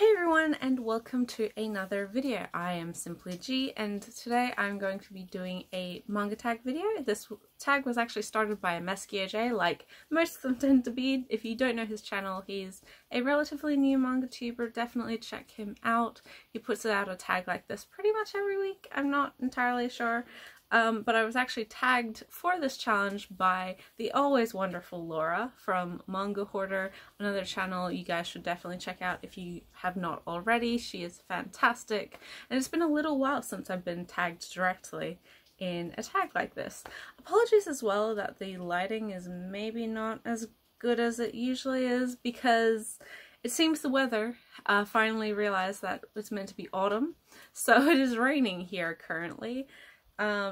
Hey everyone, and welcome to another video. I am Simply G, and today I'm going to be doing a manga tag video. This tag was actually started by aMeskeOHJ, like most of them tend to be. If you don't know his channel, he's a relatively new manga tuber. Definitely check him out. He puts out a tag like this pretty much every week. I'm not entirely sure. But I was actually tagged for this challenge by the always wonderful Laura from MangaHoarder, another channel you guys should definitely check out if you have not already. She is fantastic, and it's been a little while since I've been tagged directly in a tag like this. Apologies as well that the lighting is maybe not as good as it usually is, because it seems the weather finally realized that it's meant to be autumn, so it is raining here currently.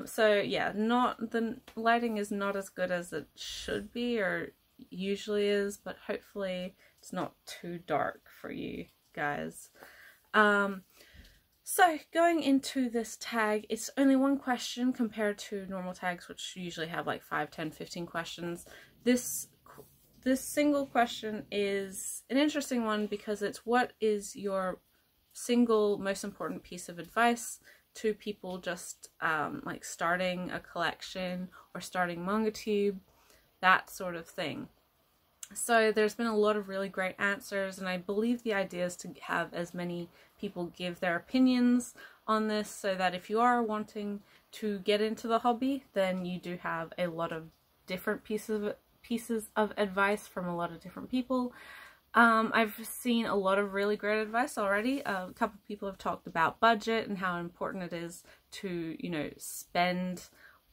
So yeah, the lighting is not as good as it should be or usually is, but hopefully it's not too dark for you guys. So going into this tag, it's only one question compared to normal tags, which usually have like 5, 10, 15 questions. This single question is an interesting one because it's what is your single most important piece of advice to people just like starting a collection or starting MangaTube, that sort of thing. So there's been a lot of really great answers, and I believe the idea is to have as many people give their opinions on this so that if you are wanting to get into the hobby, then you do have a lot of different pieces of advice from a lot of different people. I've seen a lot of really great advice already. A couple of people have talked about budget and how important it is to, you know, spend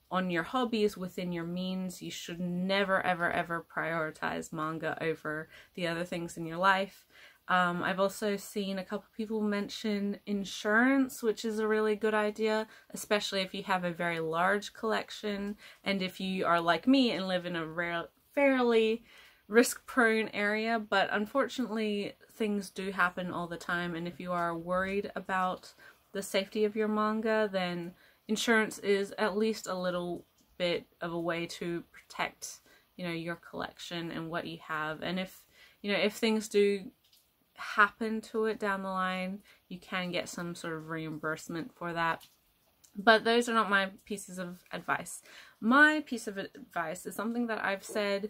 on your hobbies within your means. You should never, ever, ever prioritize manga over the other things in your life. I've also seen a couple of people mention insurance, which is a really good idea, especially if you have a very large collection and if you are like me and live in a fairly risk-prone area. But unfortunately things do happen all the time, and if you are worried about the safety of your manga, then insurance is at least a little bit of a way to protect, you know, your collection and what you have. And if, you know, if things do happen to it down the line, you can get some sort of reimbursement for that. But those are not my pieces of advice. My piece of advice is something that I've said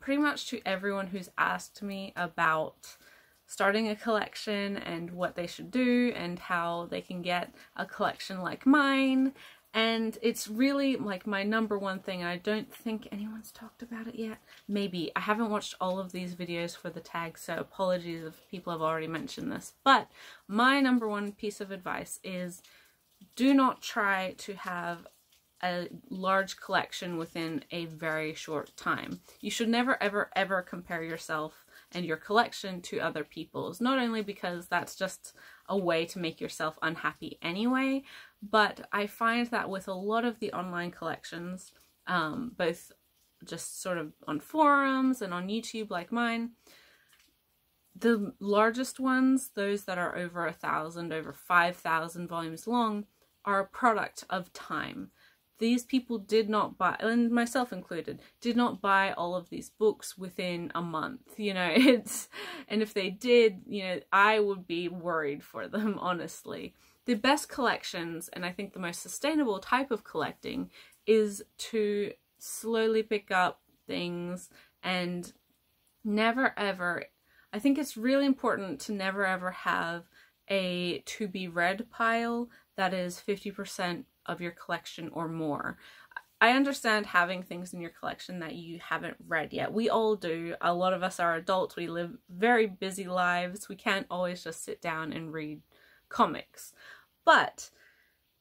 pretty much to everyone who's asked me about starting a collection and what they should do and how they can get a collection like mine. And it's really like my number one thing. I don't think anyone's talked about it yet. Maybe. I haven't watched all of these videos for the tag, so apologies if people have already mentioned this. But my number one piece of advice is do not try to have a large collection within a very short time. You should never, ever, ever compare yourself and your collection to other people's, not only because that's just a way to make yourself unhappy anyway, but I find that with a lot of the online collections, both just sort of on forums and on YouTube like mine, the largest ones, those that are over 1,000, over 5,000 volumes long, are a product of time. These people did not buy, and myself included, did not buy all of these books within a month, you know, and if they did, you know, I would be worried for them, honestly. The best collections, and I think the most sustainable type of collecting, is to slowly pick up things and never ever, I think it's really important to never ever have a to be read pile that is 50% of your collection or more. I understand having things in your collection that you haven't read yet. We all do. A lot of us are adults. We live very busy lives. We can't always just sit down and read comics. But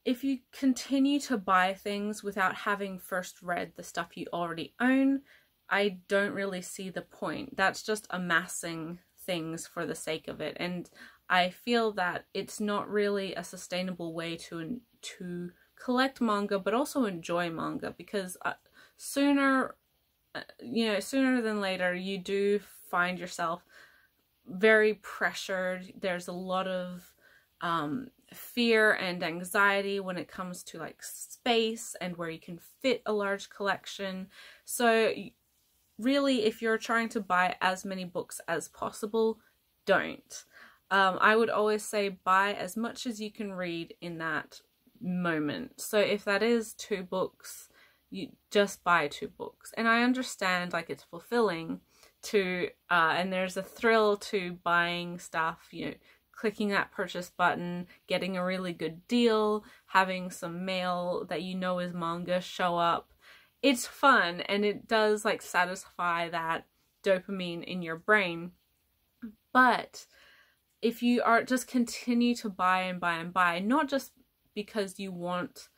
if you continue to buy things without having first read the stuff you already own, I don't really see the point. That's just amassing things for the sake of it. And I feel that it's not really a sustainable way to collect manga, but also enjoy manga, because sooner than later you do find yourself very pressured. There's a lot of fear and anxiety when it comes to like space and where you can fit a large collection. So really, if you're trying to buy as many books as possible, don't. I would always say buy as much as you can read in that moment. So if that is 2 books, you just buy 2 books. And I understand, like, it's fulfilling to, and there's a thrill to buying stuff, you know, clicking that purchase button, getting a really good deal, having some mail that you know is manga show up. It's fun, and it does, like, satisfy that dopamine in your brain. But if you are just continue to buy and buy and buy, not just because you want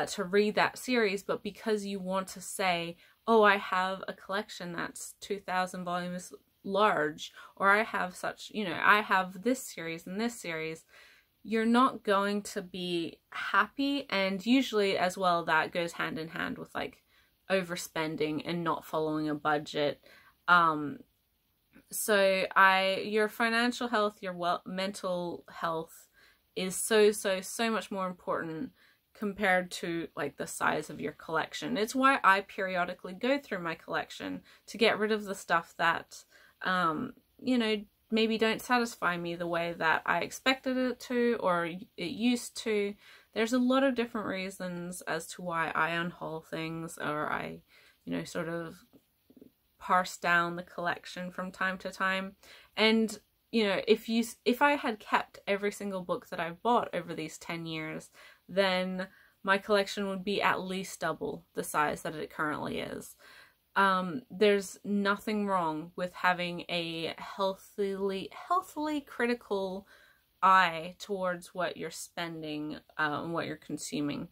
to read that series, but because you want to say, oh, I have a collection that's 2,000 volumes large, or I have such, you know, I have this series and this series, you're not going to be happy. And usually as well, that goes hand in hand with, like, overspending and not following a budget. So your financial health, your mental health is so much more important compared to, like, the size of your collection. It's why I periodically go through my collection to get rid of the stuff that, you know, maybe don't satisfy me the way that I expected it to, or it used to. There's a lot of different reasons as to why I unhaul things, or I, you know, sort of parse down the collection from time to time. And, you know, if I had kept every single book that I've bought over these 10 years, then my collection would be at least double the size that it currently is. There's nothing wrong with having a healthily critical eye towards what you're spending and what you're consuming.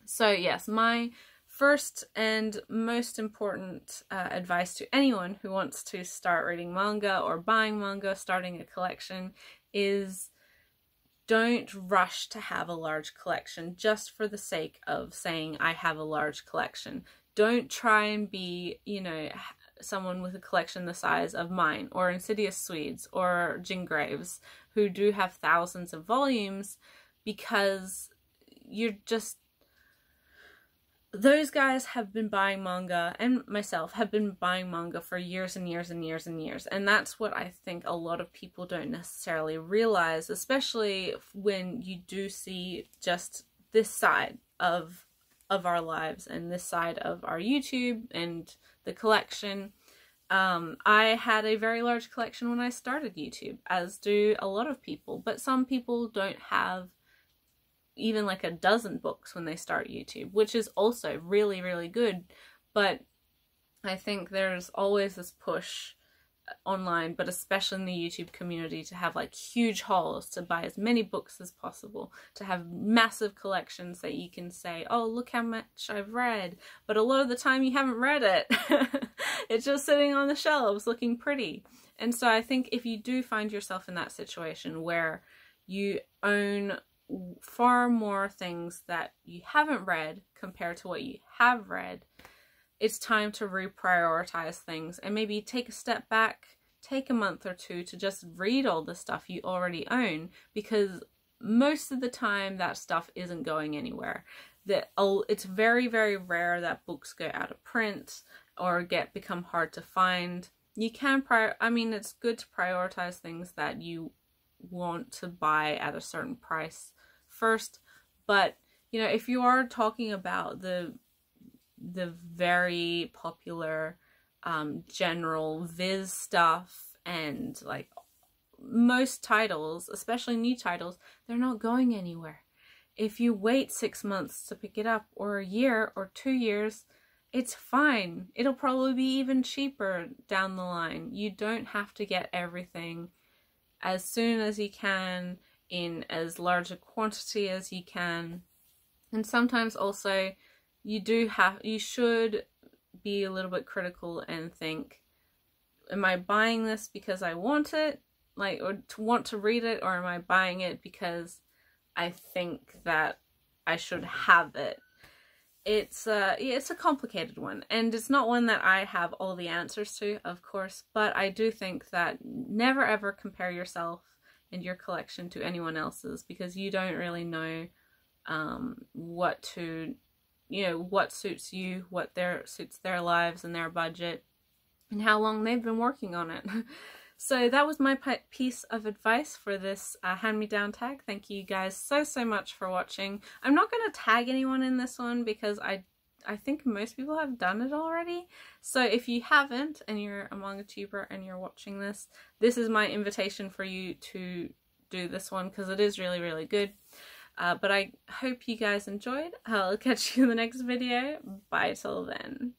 So yes, my first and most important advice to anyone who wants to start reading manga or buying manga, starting a collection, is don't rush to have a large collection just for the sake of saying I have a large collection. Don't try and be, you know, someone with a collection the size of mine, or Insidious Swedes, or Jin Graves, who do have thousands of volumes, because you're just... Those guys have been buying manga, and myself have been buying manga for years and years and years and years. And that's what I think a lot of people don't necessarily realize, especially when you do see just this side of our lives and this side of our YouTube and the collection. I had a very large collection when I started YouTube, as do a lot of people, but some people don't have even like a dozen books when they start YouTube, which is also really, really good. But I think there's always this push online, but especially in the YouTube community, to have like huge hauls, to buy as many books as possible, to have massive collections that you can say, oh, look how much I've read, but a lot of the time you haven't read it. It's just sitting on the shelves looking pretty. And so I think if you do find yourself in that situation where you own far more things that you haven't read compared to what you have read, it's time to reprioritize things and maybe take a step back, take a month or two to just read all the stuff you already own, because most of the time that stuff isn't going anywhere. It's very, very rare that books go out of print or become hard to find. You can it's good to prioritize things that you want to buy at a certain price first, but you know, if you are talking about the very popular general Viz stuff, and like most titles, especially new titles, they're not going anywhere. If you wait 6 months to pick it up, or a year or 2 years, it's fine. It'll probably be even cheaper down the line. You don't have to get everything as soon as you can, in as large a quantity as you can. And sometimes also you should be a little bit critical and think, am I buying this because I want it, like, or to want to read it, or am I buying it because I think that I should have it? It's a complicated one, and it's not one that I have all the answers to, of course, but I do think that never ever compare yourself and your collection to anyone else's, because you don't really know what suits you, what suits their lives and their budget, and how long they've been working on it. So that was my piece of advice for this hand-me-down tag. Thank you guys so much for watching. I'm not going to tag anyone in this one because I think most people have done it already. So if you haven't and you're a manga tuber and you're watching this, this is my invitation for you to do this one because it is really good. But I hope you guys enjoyed. I'll catch you in the next video. Bye till then.